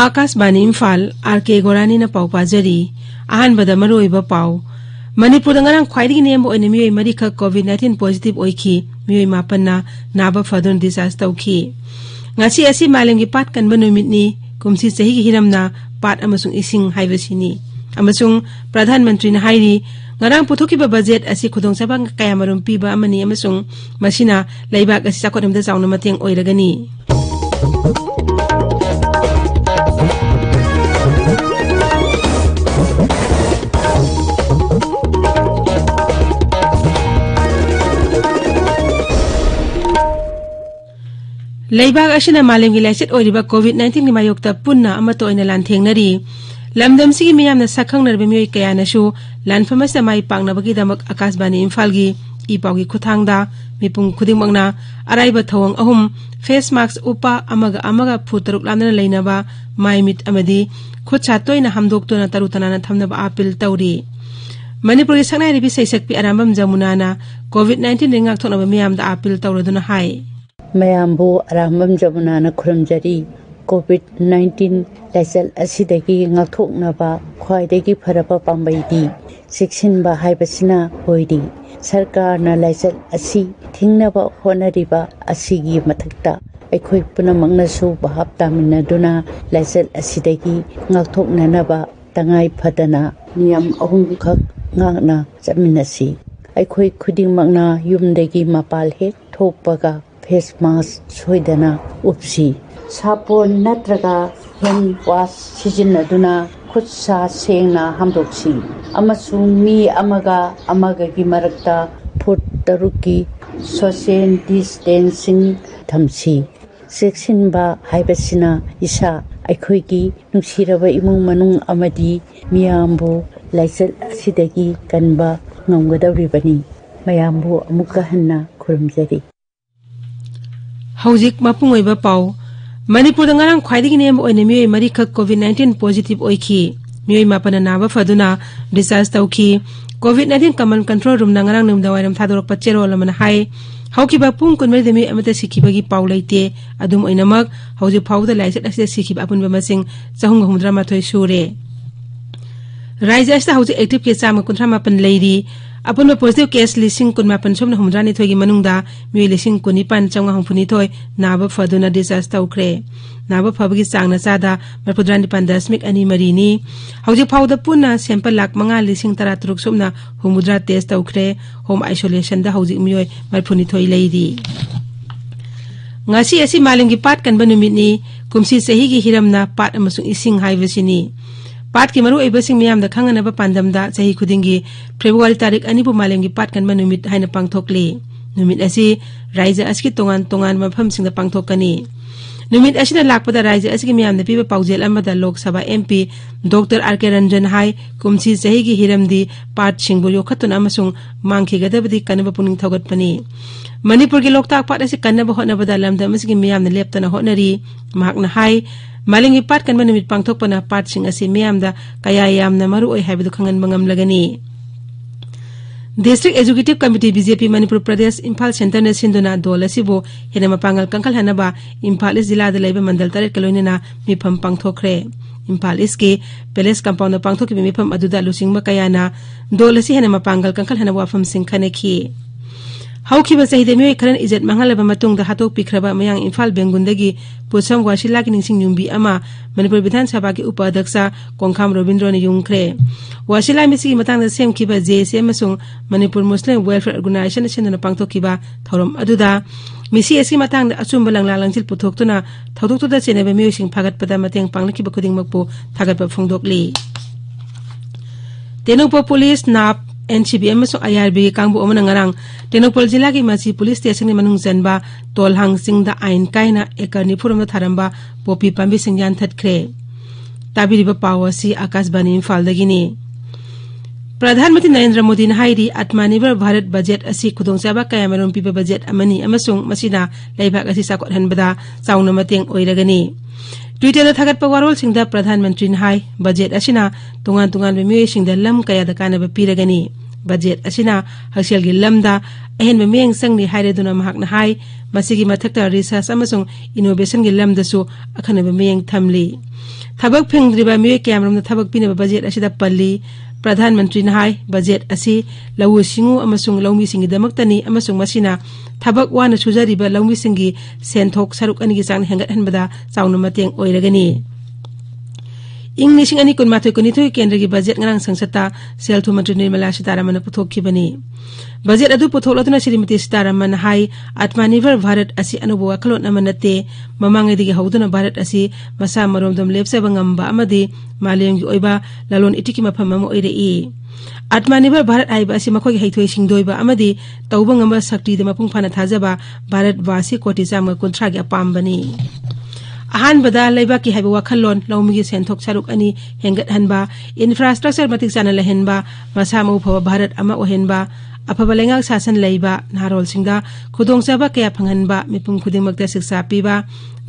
Akashvani Imphal R K गोरानी ना पाउ पाजरी अहानबदा मरोइबा पाउ Manipur ngarang khwaidigi nembo oine mioi marikha covid-19 positive oikhi mioi mapanna naba fadun disaster tauki ngasi asi malemgi pat kanba numit ni kumsi sahi gi hiramna pat amasung ising haibasini amasung pradhan mantri na hairi ngarang puthoki ba budget asi khudong sabang kaya marum piba amani amasung masina laibak asi sakodamda jauna mateng oiragani Laibag asina malemgi laiset oiriba COVID-19 ni mayokta punna amato ina lantheng-nari lamdam sigi miyam na sakhang narbe mioi kaya na shu lanfama sa mai pangna bagi damak Akashbani Imphal gi ipawgi khuthangda mipung khudingmangna araiba thawang ahum face mask upa amaga phutaruk lamna leinaba maimit amadi khutcha toina hamdoktona tarutana na thamnaba apil tawri Manipuri saknai ribi saisakpi arambam jamuna na COVID-19 ringak thonaba miyam da apil tawraduna hai Mayambu arambam jamuna na khuramjari COVID-19 laisal asidagi ngakthoknaba khwaidagi pharaba pambaidi siksinba haibasina hoidi sarkar na laisal asi thingnaba honariba asigi mathakta aikhoi punamakna su bahap tamina duna laisal asidagi ngakthoknanaba tangai phadana niyam ahum khak ngakna chaminasi aikhoi khudingmakna yumdagi mapal he thokpaga face mask soidana upsi sapon natraga hand wash sijinaduna khutsa sengna hamdoksi amasung mi amaga gi marakta foot taruki social distancing thamsi section ba haibasina isa aikhoi gi nungsiraba imung manung amadi miyambu laisal asidagi kanba ngamgadawribani mayambu amuka hanna khurumjari Haujik mapungoi ba pau Manipur ngarang khwaidigi nem oine mioi marikha COVID-19 positive oikhi mioi mapana naba faduna discharge tauki COVID-19 command control room ngarang numda wairam thadorok pachero lamana hai hauki ba pung kunmai demi amata sikibagi pau leite adum oinamak hauji phauda laiset ase sikib apunba masing chahung humdra mathoi sure Rajesh hauji active case chama kunthra mapan leiri Apun positive case lising kun mapan somna humdrani thogi manungda mi lising kuni pan changa hungpuni thoi naba faduna discharge taukre naba phabagi changna chada marpudrani pan dasmik ani marini hauji phauda punna sample lak manga lising tara truk somna humudra test taukre home isolation da hauji mioi marphuni thoi leidi ngasi asi malingi pat kan banumit ni kumsi sahi gi hiramna pat amasung ising haivasini Pat ki maru ibasing miyam da khangana ba pandam da sahi khudingi February tarik ani bu malemgi pat kan manumit haina pangthokli numit asi raija aski tongan mafam sing da pangthokani numit asina lakpada raija aski miyam da piba paujel amada lok sabha MP Dr RK Ranjan hai kumsi sahi gi hiramdi pat singbu yokhatun amasung mangki gadabdi kanaba puning thogat pani Manipur gi loktak pat asi kanaba hotna bada lamda aski miyam na leptana hotnari mahakna hai Malingi pat kan manumit pangthok pana pat sing asi miyam da kaya yamna maru oi haibu khangan mangam lagani District Executive Committee BJP Manipur Pradesh Imphal Center na sinduna dola sibo hena mapangal kankal hanaba Imphal zila da laiba mandal taret kaloi na mifam pangthokre Imphal iski Palace compound na pangthok bi mifam aduda lusing makaya na dola si hena mapangal kankal hanaba wafam sing khaneki Hauki ba sahide mioi kharan ijat mangalaba matung da hatok pikraba mayang Imphal Bengundagi pusam wasila ki ningsing nyumbi ama Manipur Vidhan Sabha ki upadhyaksa Kongkham Robindro ni yungkre wasila misi matang da sem kiba JSM masung Manipur Muslim Welfare Organization sinna pangthok kiba thorom aduda misi esi matang da achumba langlangsil puthokuna thodoktu da chenebe mioi sing phagat pada mateng panglaki ba khuding makpu thagat ba phongdokli Tenungpo Police Nap NCBM so IRB kangbu omana ngarang Tenopol jila ki masi police station ni manung janba tolhang singda ain kaina ekarni furum tharamba popi pambi singyan thatkre tabiriba pawasi Akashbani Imphal dagini Pradhanmantri Narendra Modi na hairi Atmanirbhar Bharat budget asi khudongchaba kaya marum piba budget amani amasung masina laibak asi sakot hanbada chauna mateng oiragani Twitter थागत पवारोल सिंह प्रधानमंत्री high budget असिना तोंगान तोंगान मियोय Singh lump कयाद कानब पीरगनी budget असिना हक्सेल गी lambda अहेन मेंग संगनी हाइरेदुना महकना high मसिगी मथक्ता research अमसुंग innovation गी लमदसु अखनब मेंग थमली थबक फिंगद्रिबा मियोय कैमरम थबक पिनब budget असिदा पल्ली प्रधानमंत्री हाई बजेट असी लवु सिंगु अमसुंग लौमी सिंगी दमक्तनी अमसुंग मसिना थबक वाना सुजरिबा लौमी सिंगी सेंथोक सरुक अनिगी चांग हेंगत हनबदा चाउनु मतेंग ओइरगनी इंग निशिंग अनि कुनमाथोय कुनिथोय केंद्र की बजेट ngarang संसदता सेलथु मंत्री निर्मला सीतारमण पुथोखिबनी बजेट अदु पुथोलतुना श्रीमती सीतारमण हाई आत्मनिर्भर भारत असी अनुभव अखलोन अमनते ममांगदिगे हौदुना भारत असी मसा मरोमदम लेपसेबा ngamba amadi मालेमगी ओइबा लालोन इटिकी मफम अम ओइरेई आत्मनिर्भर भारत आइबा असी मखोगी हैथोय सिंगदोइबा अमदी तौबा ngamba शक्ति दे मपुंग फाना थाजबा भारत वासी कोटि चाम कुंथ्रागी अपामबनी अहान बदा लेबा की हाइबा वखलोन लौमी सेंथोक सरुक अनि हेंगत हनबा इंफ्रास्ट्रक्चर मतिक चाना लहेनबा मसा मौफवा भारत अमा ओहेनबा अफबा लेंगाक शासन लेबा नारोल सिंगा खुदोंगचाबा कया फंगनबा मिपुम खुदिंगमक्ता शिक्षा पीबा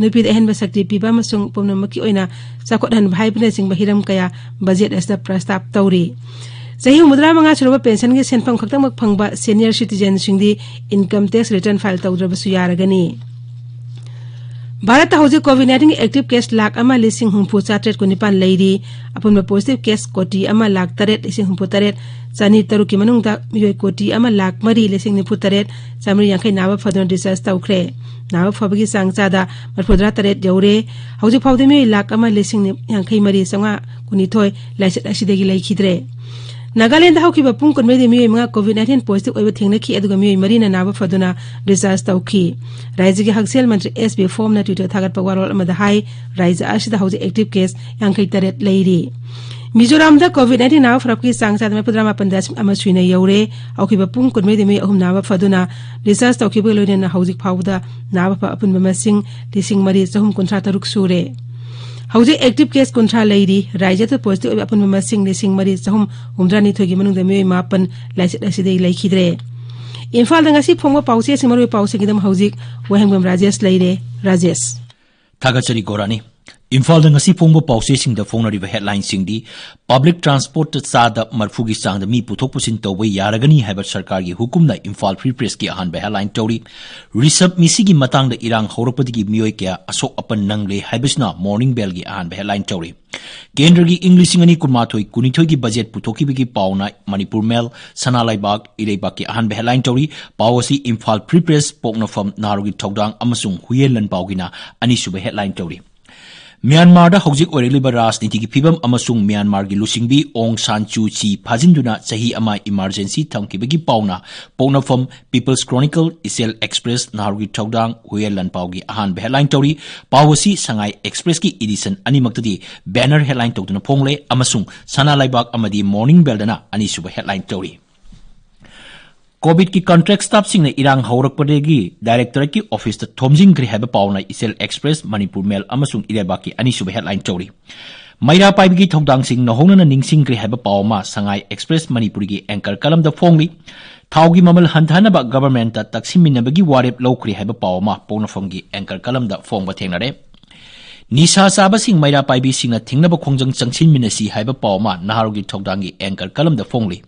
नुपी अहेनबा शक्ति पीबा मसुंग पुमनमकी ओइना चाखोटहन भाइबने सिंग हिरम कया बजेट अस्ता प्रस्ताव तौरी सही मुद्रा मंगा सुरबा पेंशन के सेंफम खक्तमक फंगबा सीनियर सिटीजन सिंगदी इनकम टैक्स रिटर्न फाइल तौद्रबसु यारगनी भारत हौजे कोविड-19 एक्टिव केस लाख अमा लिसिंग हुंफु चात्रेट को निपान लेरी अपन पॉजिटिव केस कोटी अमा लाख तरेट लिसिंग हुंफु तरेट चानी तरु की मनुंगदा मियोय कोटी अमा लाख मरी लिसिंग निफु तरेट चामरी यांखै नावा फदन रिसर्च तौख्रे नावा फबगी सांगचादा मरफुद्रा तरेट यौरे हौजे फावदे मियोय लाख अमा लिसिंग यांखै मरी संगा कुनिथोय लाइसेट असिदेगी लैखिद्रे नागालैंड हौकिबा पुंग कुनमेदि मियोय मंगा कोविड-19 पॉजिटिव ओइबा थेंगनखि अदुगा मियोय मरीना नावा फदुना रिसर्च तौखि राज्य के हक्सेल मंत्री एसबी फॉर्म न ट्विटर थागत पवारोल अमदा हाई राज्य आसिदा हौजे एक्टिव केस यांखै तरेट लेरी मिजोराम दा कोविड-19 नावा फरपकी सांगचाद में पुद्रामा पंदास अमा सुइना यौरे हौकिबा पुंग कुनमेदि मियोय अहुम नावा फदुना रिसर्च तौखिबा लोइना हौजिक फावदा नावा अपुन मसिंग लिसिंग मरी चहुम कुंथ्रा तरुक सुरे हौजे एक्टिव केस कुंथ्रा लेरी राज्य तो पॉजिटिव अपन मसिंग लिसिंग मरी चहुम हुमद्रानी थोगी मनुंग मियोय मापन लाइसेट असिदे लैखिद्रे इम्फाल दंगासी फोंगो पाउसे सिमरोय पाउसे गिदम हौजिक वहेंगबम राजेश लेरे राजेश थागचरी गोरानी इम्फाल दंगासी फोंगो पाउसे सिंग द फोंगनरिबा हेडलाइन सिंगदी पब्लिक ट्रांसपोर्ट चादा मरफुगी चांग द मी पुथोक पुसिन तौबा यारगनी हाइबा सरकार की हुकुमना इम्फाल फ्री प्रेस की अहान हेडलाइन तौरी रिसब मिसिगी मतंग द इरांग हौरपदगी मियोय क्या असोक अपन नंगले हाइबसना मॉर्निंग बेल की अहान हेडलाइन तौरी केंद्र की इंग्लिश अनि कुनमाथोय कुनिथोय की बजेट पुथोकीबगी पाउना मणिपुर मेल सनालाइबाग इरेबाग की अहान हेडलाइन तौरी पावसी इम्फाल फ्री प्रेस पोकनफम नारोगी थौदांग अमसुंग हुयेलन पाउगिना अनिसुबा हेडलाइन तौरी म्यांमार दा हौजिक ओरेलिबा राजनीति की फिबम अमसुंग म्यांमार की लुसिंगबी ओंग सान चू ची फाजिंदुना सही अमा इमरजेंसी थमकिबगी पाउना पोकनफम पीपल्स क्रॉनिकल इसेल एक्सप्रेस नारुगी थौदांग हुयेलन पाउगी अहान हेडलाइन तौरी पावसी संगाई एक्सप्रेस की एडिशन अनिमक्तदी बैनर हेडलाइन तौदुना फोंगले अमसुंग सनालाइबाग अमदी मॉर्निंग बेलदना अनिसुबा हेडलाइन तौरी कोविड की कॉन्ट्रैक्ट स्टाफ सिंह ने इरांग हौरकपदेगी डायरेक्टर की ऑफिस थोमजिंग्रे है पाउना इसेल एक्सप्रेस मणिपुर मेल अमसुंग इरेबा की अनिसुबा हेडलाइन तौरी मैरा पाइबगी थौदांग सिंह नहोंगना निंगसिंग्रे है पाउमा संगाई एक्सप्रेस मणिपुर की एंकर कलम द फोंगली थाउगी ममल हंथानबा गवर्नमेंट तक्सिमिनबगी वारेप लौख्रे है पाउमा पौनफम की एंकर कलम द फोंगबा थेंगनरे निशा चाबसिंग मैरा पाइबी सिंह थिंगनब खोंजंग चंगसिनमिनसी है पाउमा नहारुगी थौदांग की एंकर कलम द फोंगली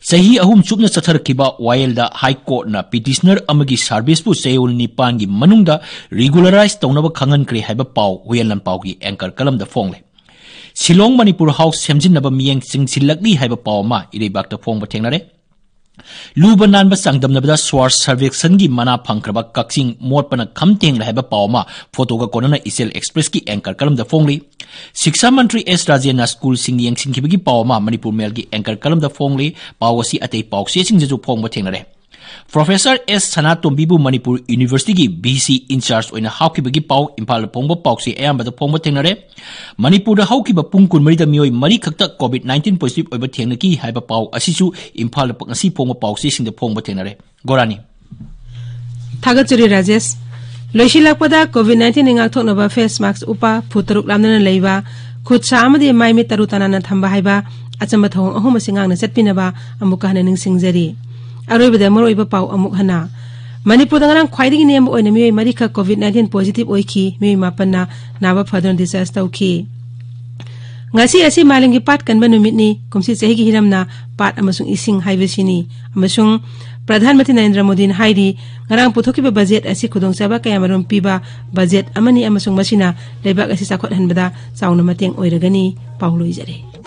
सही अहुम चुपना चथरखिबा वायलदा हाई कोर्ट ना पिटिशनर अमगी सर्विस पु सेउल निपान की मनुंगदा रेगुलराइज तौनब खंगनक्रे हाइबा पाउ हुयलन पाउ की एंकर कलम द फोंगले शिलोंग मणिपुर हाउस सेमजिनब मियंग सिंगसिलकली हाइबा पाउ मा इरेबाक द फोंगबा थेंगनरे लूब नानब सांगदमनबदा स्वार्थ सर्वेक्षण की मना फंक्रबा कक्सिंग मोटपना खमतेंग हाइबा पाउ मा फोटोगा कोनना इसेल एक्सप्रेस की एंकर कलम द फोंगली शिक्षा मंत्री एस राजेना स्कूल सिंग यंगसिंगखिबगी पाउ मा मणिपुर मेल की एंकर कलम द फोंगली पाउसी अतै पाउसे सिंग जजु फोंगबा थेंगनरे प्रोफेसर एस सनातोंबीबु मणिपुर यूनिवर्सिटी की बीसी इंचार्ज ओइना हाउकिबगी पाउ इम्फाल फोंगबा पाउसे अयामबदा फोंगबा थेंगनरे मणिपुर दा हाउकिबा पुंग कुनमरीदा मियोय मरी खक्ता कोविड-19 पॉजिटिव ओइबा थेंगनकी हाइबा पाउ असिसु इम्फाल पंगसी फोंगबा पाउसे सिंग द फोंगबा थेंगनरे गोरानी थागचरी राजेश लोइसिलाकपदा कोविड-19 इंगाथोनबा फेस मास्क उपा फुतरुक लामना लेबा खुदसा अमदि माइमे तरु तनाना थंबा हाइबा अचम थोंग अहुम सिंगांगना चटपिनबा अमुका हना निंगसिंगजरी अरोइबदा मरोइबा पाउ अमुक हना Manipur ngarang khwaidigi nem oina mi marika COVID-19 positive oiki mi mapanna naba phadon disaster tauki ngasi asi malingi pat kanba numit ni kumsi chahi gi hiramna pat amasung ising haibesini amasung Pradhan Mantri Narendra Modi hairi ngarang puthokiba budget asi khudong chaba kayamarum piba budget amani amasung masina lebak asi sakhot hanbada sauna mateng oiragani pauloi jare